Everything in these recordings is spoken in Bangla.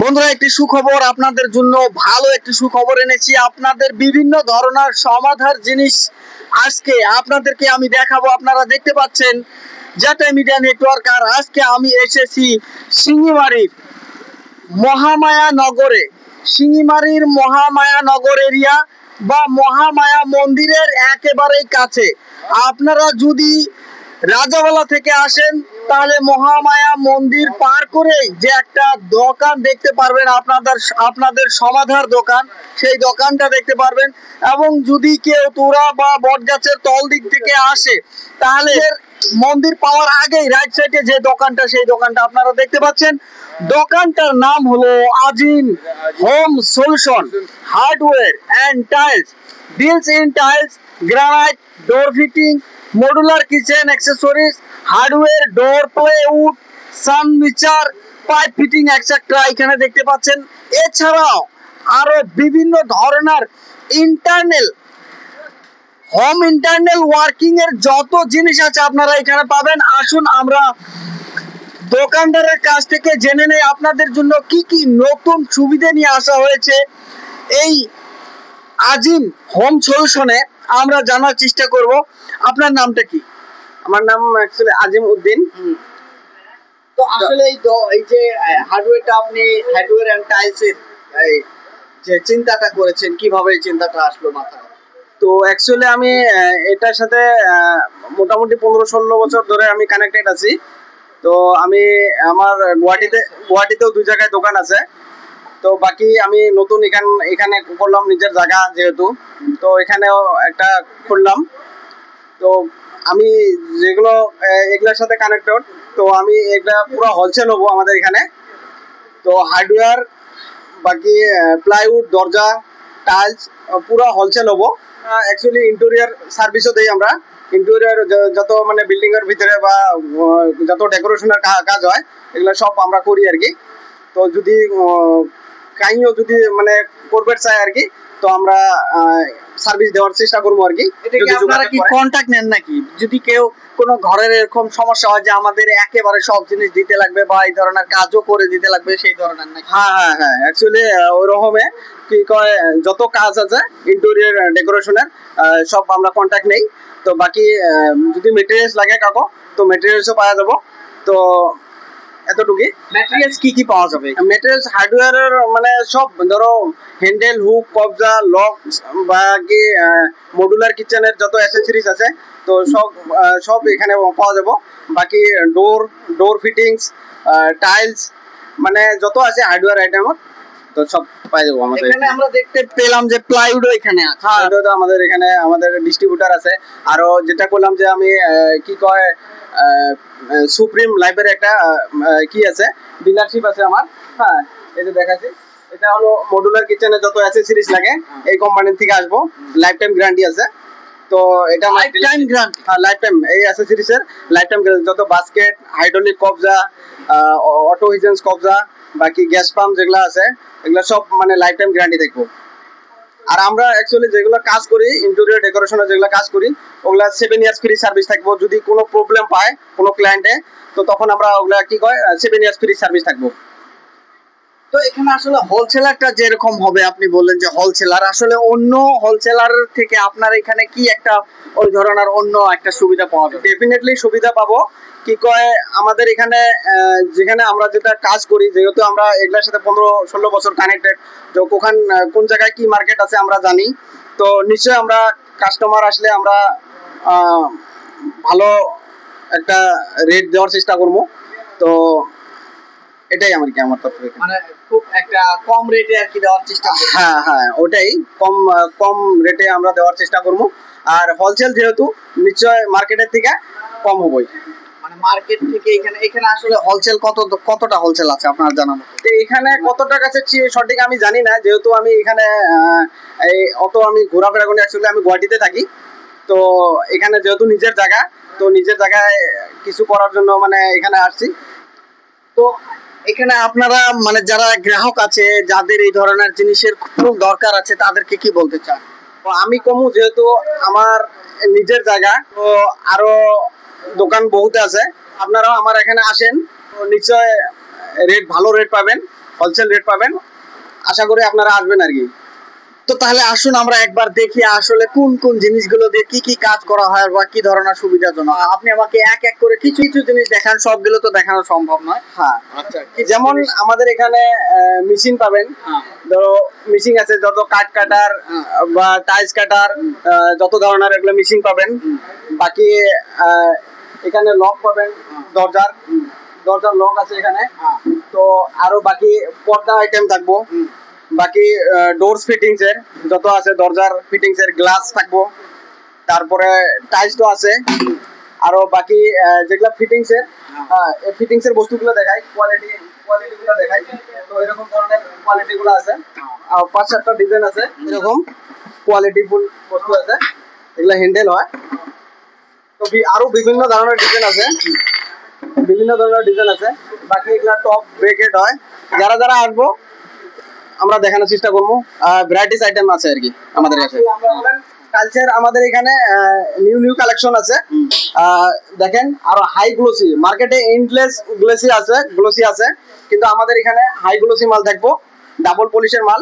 বন্ধুরা, একটি সুখবর আপনাদের জন্য, ভালো একটি সুখবর এনেছি। আপনাদের বিভিন্ন ধরনের সমাধার জিনিস আজকে আপনাদেরকে আমি দেখাবো। আপনারা দেখতে পাচ্ছেন জাটা মিডিয়া নেটওয়ার্ক। আর আজকে আমি এসেছি সিঙ্গিমারির মহামায়া নগরে, সিঙ্গিমারির মহামায়া নগর এরিয়া বা মহামায়া মন্দিরের একেবারেই কাছে। আপনারা যদি রাজাবালা থেকে আসেন তাহলে মহামায়া মন্দির পার করেই যে একটা দোকান দেখতে পারবেন, আপনাদের সমাধার দোকান, সেই দোকানটা দেখতে পারবেন। এবং যদি কেউ তোরা বা বটগাছের তল দিক থেকে আসে তাহলে মন্দির পাওয়ার আগেই রাইট সাইডে যে দোকানটা, সেই দোকানটা আপনারা দেখতে পাচ্ছেন। দোকানটার নাম হলো Azim home solution hardware and tiles. Deals in tiles, granite, door fitting, modular kitchen accessories, hardware, door, plywood, sunmica, pipe fitting etcetera এখানে দেখতে পাচ্ছেন। এছাড়াও আরো বিভিন্ন ধরনের ইন্টারনাল ওয়ার্কিং এর যত জিনিস আছে আপনারা এখানে পাবেন। আসুন আমরা দোকানদারের কাছ থেকে জেনে নেই আপনাদের জন্য কি কি নতুন সুবিধা নিয়ে আসা হয়েছে এই আজিম হোম সলিউশনে। আমরা জানার চেষ্টা করব। আপনার নামটা কি? আমার নাম অ্যাকচুয়ালি আজিম উদ্দিন। তো আসলে এই যে হার্ডওয়্যারটা, আপনি হার্ডওয়্যার এন্ড টাইলসের এই যে চিন্তাটা করেছেন, কিভাবে এই চিন্তাটা আসলো মাথায়? তো অ্যাকচুয়ালি আমি এটার সাথে মোটামুটি 15-16 বছর ধরে আমি কানেক্টেড আছি। তো আমি আমার গুয়াহাটিতেও 2 জায়গায় দোকান আছে। তো বাকি আমি নতুন এখানে করলাম নিজের জায়গা যেহেতু, তো এখানেও একটা খুললাম। তো আমি যেগুলো এগুলোর সাথে কানেক্টেড, তো আমি এগুলা পুরো হোলসেল হবো আমাদের এখানে। তো হার্ডওয়্যার, বাকি প্লাইউড, দরজা, টাইলস পুরো হোলসেল হবো। অ্যাকচুয়ালি ইন্টেরিয়র সার্ভিসও দেই আমরা। ইন্টেরিয়র যত মানে বিল্ডিং এর ভিতরে বা যত ডেকোরেশনের কাজ হয় এগুলো সব আমরা করি আর কি। তো যদি কাইও যদি মানে করবে চাই আর কি, তো আমরা সার্ভিস দেওয়ার চেষ্টা করবো আর কি। আপনারা কি কন্টাক্ট নেন নাকি? যদি কেউ কোনো ঘরের এরকম সমস্যা হয় যে আমাদের একেবারে সব জিনিস দিতে লাগবে বা এই ধরনের কাজও করে দিতে লাগবে, সেই ধরনের নাকি? হ্যাঁ, অ্যাকচুয়ালি ওই রকমে কি কয়, যত কাজ আছে ইন্টেরিয়র ডেকোরেশনের সব আমরা কন্টাক্ট নেই। তো বাকি যদি মেটেরিয়ালস লাগে কাকো, তো মেটেরিয়ালসও পাওয়া যাবো। তো এতটুকুই। ম্যাটেরিয়ালস কি কি পাওয়া যাবে? ম্যাটেরিয়ালস হার্ডওয়্যারের মানে সব, ধরো হ্যান্ডেল, হুক, কবজা, লক, বাকি মডুলার কিচেনের যত অ্যাসেসরিজ আছে তো সব এখানে পাওয়া যাবো। বাকি ডোর ফিটিংস, টাইলস, মানে যত আছে হার্ডওয়্যার আইটেম তো সব পাই যাবো আমাদের এখানে। আমরা দেখতে পেলাম যে প্লাইউডও এখানে আছে। হ্যাঁ, আমাদের এখানে আমাদের ডিস্ট্রিবিউটার আছে। আরো যেটা করলাম যে আমি কি কয় সুপ্রিম লাইফের একটা কি আছে, ডিলারশিপ আছে আমার। হ্যাঁ, এই যে দেখাচ্ছি, এটা হলো মডুলার কিচেনে যত অ্যাসেসরিজ লাগে এই কোম্পানির থেকে আসবো, লাইফ টাইম গ্যারান্টি আছে। তো এটা লাইফ টাইম গ্যারান্টি? হ্যাঁ, লাইফ টাইম এই অ্যাসেসরিজের লাইফ টাইম যত বাস্কেট, হাইড্রোলিক কবজা, অটো হিজেন্স কবজা, বাকি গ্যাস পাম্প যেগুলো আছে এগুলো সব মানে লাইফ টাইম গ্যারান্টি থাকবো। আর আমরা অ্যাকচুয়ালি যেগুলো কাজ করি, ইন্টেরিয়র ডেকোরেশনের যেগুলো কাজ করি, ওগুলা 7 ইয়ার্স ফ্রি সার্ভিস থাকবো। যদি কোনো প্রবলেম পায় কোনো ক্লায়েন্টে, তো তখন আমরা ওগুলা কি কয় 7 ইয়ার্স ফ্রি সার্ভিস থাকবো। তো এখানে আসলে হোলসেলারটা যেরকম হবে, আপনি বললেন যে হোলসেলার, আসলে অন্য হোলসেলার থেকে আপনার এখানে কি একটা ওই ধরনের অন্য একটা সুবিধা পাওয়া যাবে? ডেফিনেটলি সুবিধা পাবো। কি কয়, আমাদের এখানে যেখানে আমরা যেটা কাজ করি, যেহেতু আমরা এগুলোর সাথে 15-16 বছর কানেক্টেড, তো কোন জায়গায় কি মার্কেট আছে আমরা জানি। তো নিশ্চয়ই আমরা কাস্টমার আসলে আমরা ভালো একটা রেট দেওয়ার চেষ্টা করবো। তো এটাই আমার তরফ থেকে, মানে খুব একটা কম রেটে আর কি দেওয়ার চেষ্টা করব। হ্যাঁ, ওটাই কম রেটে আমরা দেওয়ার চেষ্টা করবো। আর হোলসেল যেহেতু নিশ্চয় মার্কেটের থেকে কম হবই। মানে মার্কেট থেকে এখানে আসলে হোলসেল কতটা হোলসেল আছে আপনার জানা মতো? এখানে কতটা কাছে সঠিক আমি জানি না, যেহেতু আমি এখানে আমি ঘোরাফেরা করি। অ্যাকচুয়ালি আমি গুয়াহাটিতে থাকি। তো এখানে যেহেতু নিজের জায়গা, তো নিজের জায়গায় কিছু করার জন্য মানে এখানে আসছি। তো এখানে আপনারা মানে যারা গ্রাহক আছে, যাদের এই ধরনের জিনিসের খুব দরকার আছে, তাদেরকে কি বলতে চান? তো আমি কমু, যেহেতু আমার নিজের জায়গা, তো আরো দোকান বহুত আছে, আপনারাও আমার এখানে আসেন, তো নিশ্চয় রেট ভালো রেট পাবেন, হোলসেল রেট পাবেন। আশা করি আপনারা আসবেন আর কি। তো তাহলে আসুন আমরা একবার দেখি আসলে কোন কোন জিনিসগুলো দিয়ে কি কি কাজ করা হয় বা কি ধরনের সুবিধাজনক। আপনি আমাকে এক এক করে কিছু কিছু জিনিস দেখান, সবগুলো তো দেখানো সম্ভব নয়। হ্যাঁ, আচ্ছা, যেমন আমাদের এখানে মেশিন পাবেন। ধরো মেশিন আছে, যত কাঠ কাটার বা টাইলস কাটার যত ধরনের এগুলো মেশিন পাবেন। বাকি এখানে লক পাবেন, দরজার দরজার লক আছে এখানে। তো আরো বাকি পর্দা আইটেম থাকবো। বাকি ডোরস ফিটিংস এর যত আছে, দরজার ফিটিংস এর গ্লাস থাকবো। তারপরে টাইলস তো আছে। আরো বাকি যেগুলা ফিটিংস এর, এই ফিটিংস এর বস্তুগুলো দেখাই, কোয়ালিটি গুলো দেখাই। তো এরকম ধরনের কোয়ালিটি গুলো আছে, আর 5-7টা ডিজাইন আছে। এরকম কোয়ালিটি ফুল বস্তু আছে, এগুলা হ্যান্ডেল হয়। তো আরো বিভিন্ন ধরনের ডিজাইন আছে, বাকি এগুলা টপ ব্রেকেট হয়। যারা যারা আসবো আমরা দেখানোর চেষ্টা করবো। ভ্যারাইটিস আইটেম আছে আর কি আমাদের কাছে। কালচার আমাদের এখানে নিউ নিউ কালেকশন আছে। দেখেন, আরো হাই গ্লোসি, মার্কেটে এন্ডলেস গ্লোসি আছে, কিন্তু আমাদের এখানে হাই গ্লোসি মাল দেখবো, ডাবল পলিশের মাল।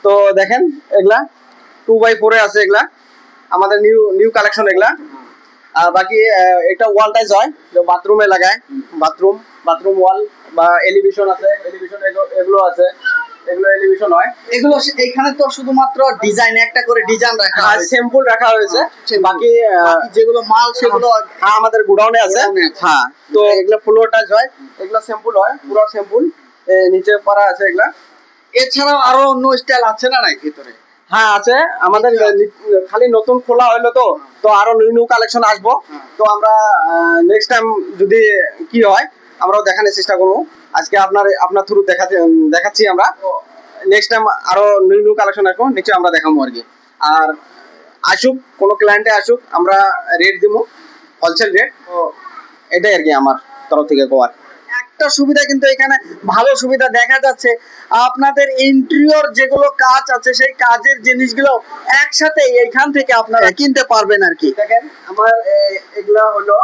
তো দেখেন এগুলা 2x4 আছে, এগুলা আমাদের নিউ নিউ কালেকশন এগুলা। আর বাকি এটা ওয়াল টাইজ হয়, যে বাথরুমে লাগায়, বাথরুম ওয়াল বা এলিভেশন আছে, এলিভেশন এগুলো আছে, এগুলো এলিভেশন হয়। এগুলো এখানে তো শুধুমাত্র ডিজাইন, একটা করে ডিজাইন রাখা আর হয়, স্যাম্পল রাখা হয়েছে। বাকি যেগুলো মাল সেগুলো আমাদের গোডাউনে আছে। হ্যাঁ, তো এগুলো ফ্লোর টাচ হয়, এগুলো স্যাম্পল হয়, পুরো স্যাম্পল নিচে করা আছে এগুলা। এছাড়াও আরো অন্য স্টাইল আছে না নাই ভিতরে? হ্যাঁ আছে, আমাদের খালি নতুন খোলা হলো তো, তো আরো নিউ নিউ কালেকশন আসবো। তো আমরা নেক্সট টাইম যদি কি হয় আমরাও দেখানোর চেষ্টা করবো। আজকে আপনার থ্রু দেখাচ্ছি আমরা। নেক্সট টাইম আরো নিউ নিউ কালেকশন আসবো, নিশ্চয়ই আমরা দেখাবো আর কি। আর আসুক, কোনো ক্লায়েন্টে আসুক, আমরা রেট দিব হোলসেল রেট। তো এটাই আর কি আমার তরফ থেকে কোয়ার। একটা সুবিধা কিন্তু এখানে ভালো সুবিধা দেখা যাচ্ছে, আপনাদের ইন্টেরিয়র যেগুলো কাজ আছে সেই কাজের জিনিসগুলো একসাথে এইখান থেকে আপনারা কিনতে পারবেন আর কি। দেখেন আমার এগুলা হলো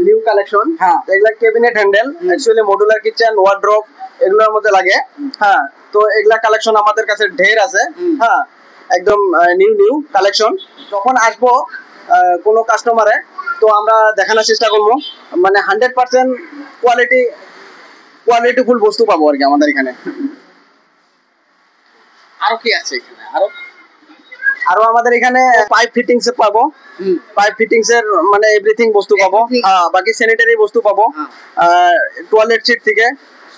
নিউ কালেকশন। হ্যাঁ, এগুলা cabinet handle, actually modular kitchen, wardrobe এগুলোর মধ্যে লাগে। হ্যাঁ, তো এগুলা কালেকশন আমাদের কাছে ঢের আছে। হ্যাঁ, একদম নিউ নিউ কালেকশন। যখন আসবো কোনো কাস্টমারে, তো আমরা দেখানোর চেষ্টা করবো, মানে 100% কোয়ালিটিফুল বস্তু পাবো আর কি আমাদের এখানে। আরো কি আছে এখানে? আরো আমাদের এখানে পাইপ ফিটিংস পাবো, পাইপ ফিটিংস এর মানে এভরিথিং বস্তু পাবো। বাকি স্যানিটারি বস্তু পাবো, টয়লেট সিট থেকে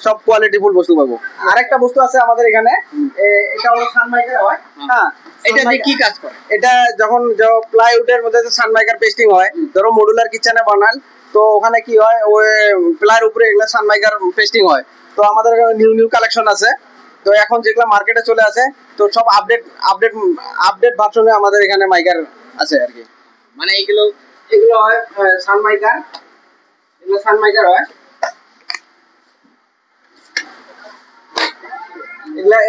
সব কোয়ালিটিফুল বস্তু পাবো। আরেকটা বস্তু আছে আমাদের এখানে, এটা হলো সানমাইকার হয়। হ্যাঁ, এটা দিয়ে কি কাজ করে? এটা যখন প্লাইউডের মধ্যে সানমাইকার পেস্টিং হয়, ধরো মডুলার কিচেনে বানান, তো ওখানে কি হয়, ওই প্লাইয়ের উপরে এগুলো সানমাইকার পেস্টিং হয়। তো আমাদের নিউ নিউ কালেকশন আছে। তো এখন যেগুলো মার্কেটে চলে আসে, তো সব আপডেট ভার্সনে আমাদের এখানে মাইকার আছে আর কি। মানে এগুলো এগুলো হয় সানমাইকার, এগুলো সানমাইকার হয়।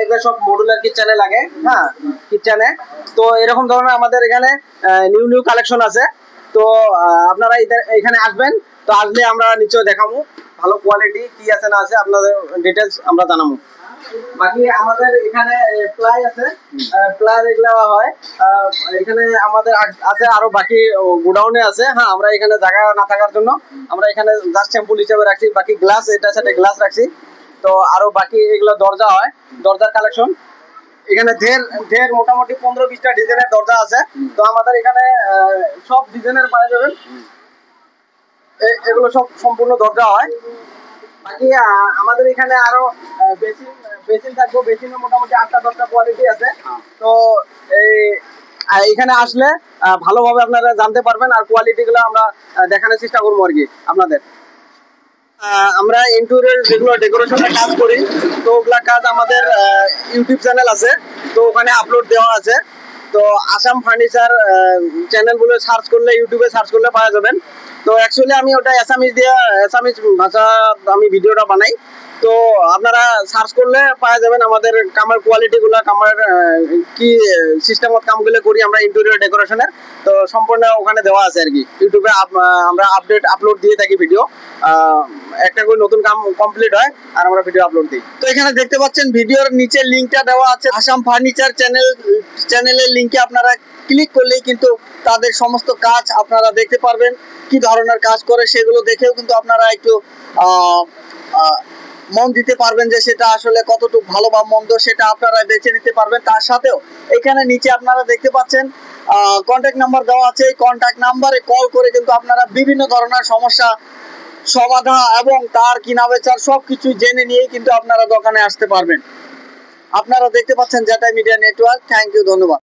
এগুলা সব মডুলার কিচেনে লাগে। হ্যাঁ, কিচেনে। তো এরকম ধরনের আমাদের এখানে নিউ নিউ কালেকশন আছে। তো আপনারা এখানে আসবেন, তো আসলে আমরা নিশ্চয় দেখাবো ভালো কোয়ালিটি কি আছে না আছে, আপনাদের ডিটেলস আমরা জানাবো। বাকি আমাদের এখানে প্লাই আছে, প্লাই এগুলা হয় এখানে আমাদের আছে। আরো বাকি গোডাউনে আছে। হ্যাঁ, আমরা এখানে জায়গা না থাকার জন্য আমরা এখানে জাস্ট স্যাম্পল হিসেবে রাখছি। বাকি গ্লাস, এটার সাথে গ্লাস রাখছি। তো আরো বাকি এগুলো দরজা হয়, দরজার কালেকশন এখানে ঢের মোটামুটি 15-20টা ডিজাইনের দরজা আছে। তো আমাদের এখানে সব ডিজাইনের পাওয়া যাবেন, এগুলো সব সম্পূর্ণ দরজা হয়। বাকি আমাদের এখানে আরো বেসিন থাকবো, বেসিনের মোটামুটি 8টা-10টা কোয়ালিটি আছে। তো এখানে আসলে ভালোভাবে আপনারা জানতে পারবেন, আর কোয়ালিটি গুলো আমরা দেখানোর চেষ্টা করবো আর কি আপনাদের। আমরা ইন্টেরিয়র যেগুলো ডেকোরেশনের কাজ করি, তো ওগুলা কাজ আমাদের ইউটিউব চ্যানেল আছে, তো ওখানে আপলোড দেওয়া আছে। তো আসাম ফার্নিচার চ্যানেলগুলো সার্চ করলে, ইউটিউবে সার্চ করলে পাওয়া যাবেন। তো অ্যাকচুয়ালি আমি ওটা অ্যাসামিজ ভাষা আমি ভিডিওটা বানাই। তো আপনারা সার্চ করলে পাওয়া যাবেন আমাদের কামের কোয়ালিটিগুলো, কামের কি সিস্টেমত কামগুলো করি আমরা ইন্টেরিয়র ডেকোরেশনের। তো সম্পূর্ণ ওখানে দেওয়া আছে আর কি। ইউটিউবে আমরা আপলোড দিয়ে থাকি ভিডিও, একটা করে নতুন কাম কমপ্লিট হয় আর আমরা ভিডিও আপলোড দিই। তো এখানে দেখতে পাচ্ছেন ভিডিওর নিচে লিংকটা দেওয়া আছে, আসাম ফার্নিচার চ্যানেলের লিংকে আপনারা ক্লিক করলেই কিন্তু তাদের সমস্ত কাজ আপনারা দেখতে পারবেন, কি ধরনের কাজ করে সেগুলো দেখেও কিন্তু আপনারা একটু মন দিতে পারবেন যে সেটা আসলে কতটুকু ভালো বা মন্দ সেটা আপনারা বেছে নিতে পারবেন। তার সাথেও এখানে নিচে আপনারা দেখতে পাচ্ছেন কন্ট্যাক্ট নাম্বার দেওয়া আছে। এই কন্ট্যাক্ট নাম্বারে কল করে কিন্তু আপনারা বিভিন্ন ধরনের সমস্যা সমাধান এবং তার কিনা বেচার সবকিছু জেনে নিয়ে কিন্তু আপনারা দোকানে আসতে পারবেন। আপনারা দেখতে পাচ্ছেন জেটাই মিডিয়া নেটওয়ার্ক। থ্যাংক ইউ, ধন্যবাদ।